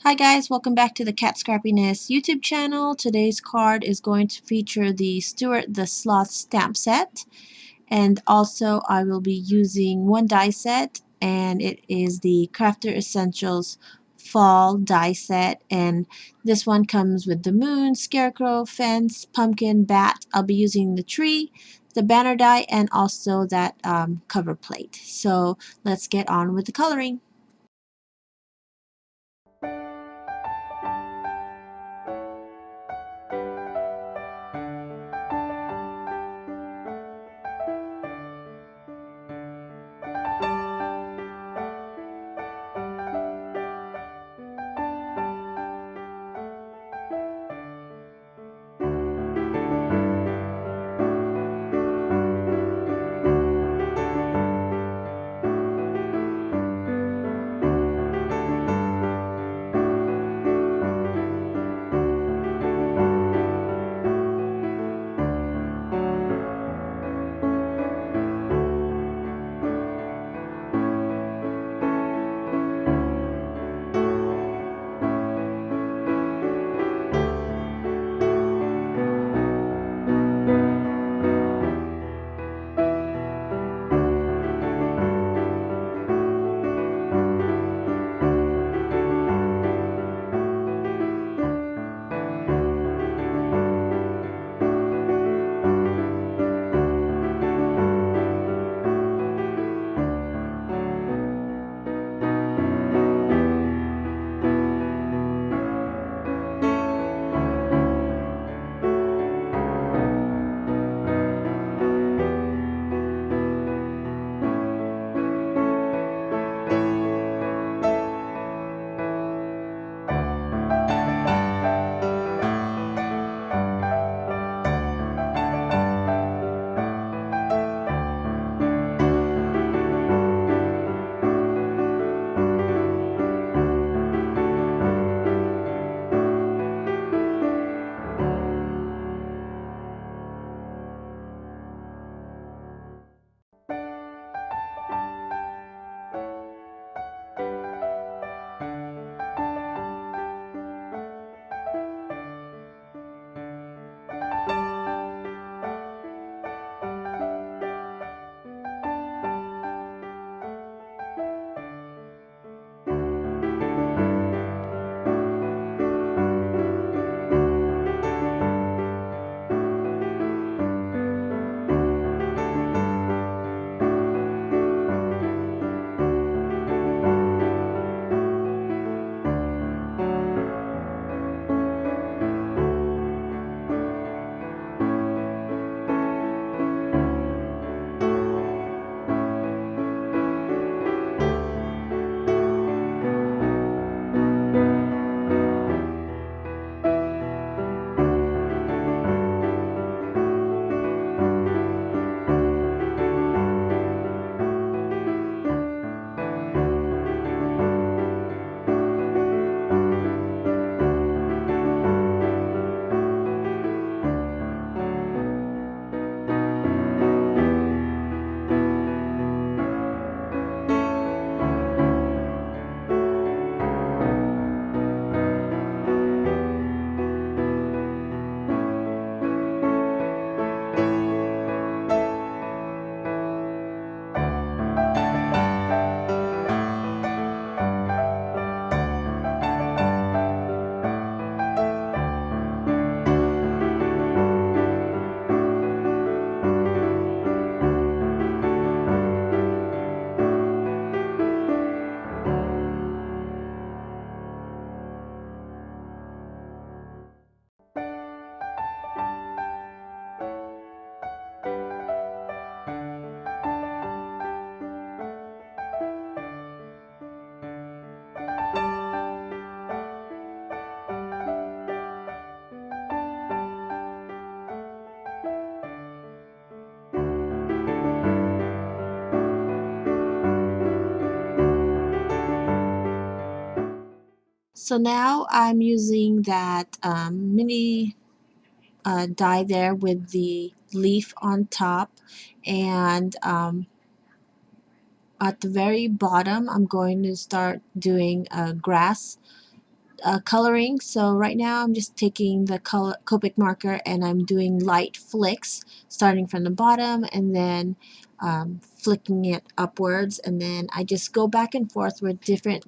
Hi guys, welcome back to the Cat Scrappiness YouTube channel. Today's card is going to feature the Stewart the Sloth stamp set, and also I will be using one die set, and it is the Crafter Essentials Fall die set, and this one comes with the moon, scarecrow, fence, pumpkin, bat. I'll be using the tree, the banner die, and also that cover plate. So let's get on with the coloring. So now I'm using that mini die there with the leaf on top, and at the very bottom I'm going to start doing grass coloring. So right now I'm just taking the Copic marker and I'm doing light flicks starting from the bottom and then flicking it upwards, and then I just go back and forth with different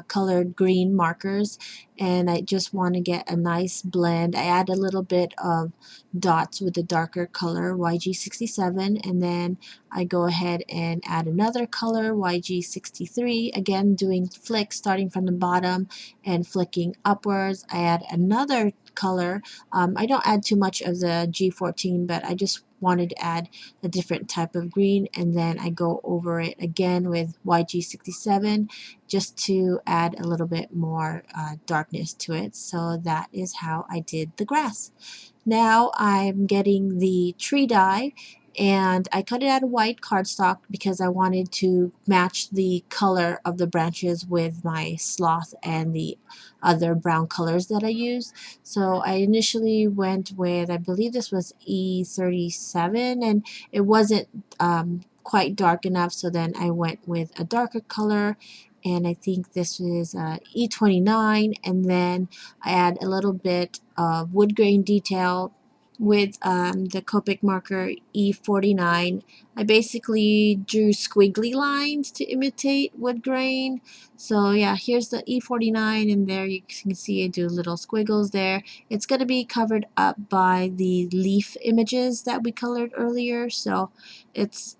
colored green markers, and I just want to get a nice blend. I add a little bit of dots with the darker color YG67, and then I go ahead and add another color YG63, again doing flicks starting from the bottom and flicking upwards. I add another color. I don't add too much of the G14, but I just wanted to add a different type of green, and then I go over it again with YG67 just to add a little bit more darkness to it. So that is how I did the grass. Now I'm getting the tree die, and I cut it out of white cardstock because I wanted to match the color of the branches with my sloth and the other brown colors that I use. So I initially went with, I believe this was E37, and it wasn't quite dark enough, so then I went with a darker color, and I think this is E29, and then I add a little bit of wood grain detail with the Copic marker E49. I basically drew squiggly lines to imitate wood grain. So yeah, here's the E49, and there you can see I do little squiggles there. It's going to be covered up by the leaf images that we colored earlier, so it's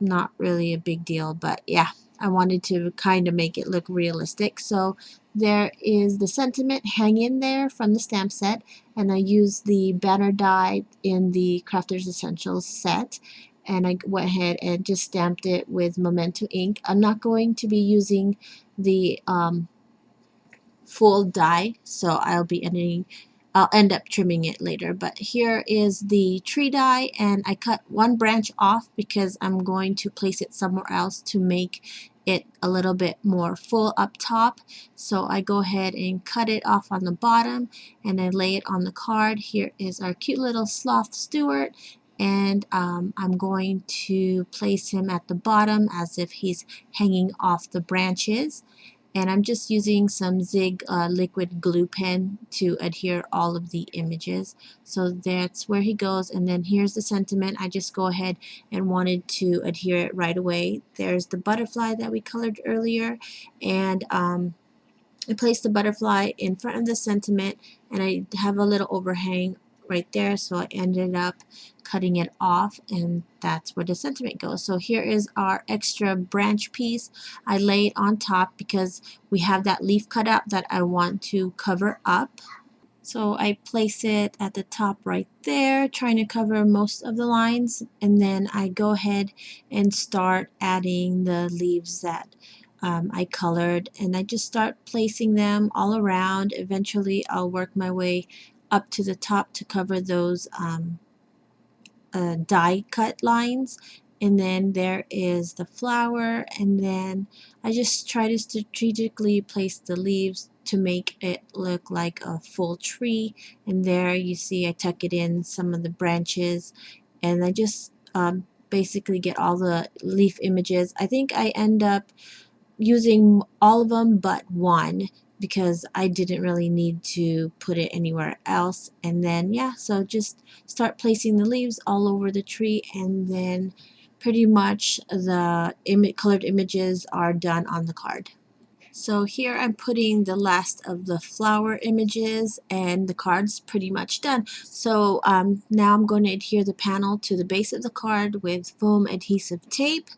not really a big deal, but yeah, I wanted to kind of make it look realistic. So there is the sentiment hang in there from the stamp set, and I used the banner die in the Crafter's Essentials set, and I went ahead and just stamped it with Memento ink. I'm not going to be using the full die, so I'll end up trimming it later. But here is the tree die, and I cut one branch off because I'm going to place it somewhere else to make it a little bit more full up top. So I go ahead and cut it off on the bottom, and I lay it on the card. Here is our cute little sloth Stewart, and I'm going to place him at the bottom as if he's hanging off the branches, and I'm just using some Zig liquid glue pen to adhere all of the images. So that's where he goes, and then here's the sentiment. I just go ahead and wanted to adhere it right away. There's the butterfly that we colored earlier, and I placed the butterfly in front of the sentiment, and I have a little overhang right there, so I ended up cutting it off, and that's where the sentiment goes. So here is our extra branch piece. I lay it on top because we have that leaf cut out that I want to cover up. So I place it at the top right there, trying to cover most of the lines, and then I go ahead and start adding the leaves that I colored, and I just start placing them all around. Eventually I'll work my way up to the top to cover those die cut lines, and then there is the flower, and then I just try to strategically place the leaves to make it look like a full tree. And there you see I tuck it in some of the branches, and I just basically get all the leaf images. I think I end up using all of them but one because I didn't really need to put it anywhere else. And then yeah, so just start placing the leaves all over the tree, and then pretty much the colored images are done on the card. So here I'm putting the last of the flower images, and the card's pretty much done. So now I'm going to adhere the panel to the base of the card with foam adhesive tape.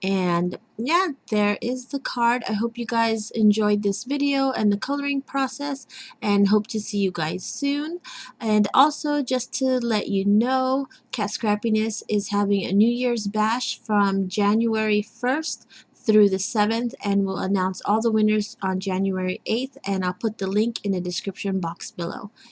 And yeah, there is the card. I hope you guys enjoyed this video and the coloring process, and hope to see you guys soon. And also, just to let you know, Cat Scrappiness is having a New Year's bash from January 1st through the 7th, and we'll announce all the winners on January 8th, and I'll put the link in the description box below.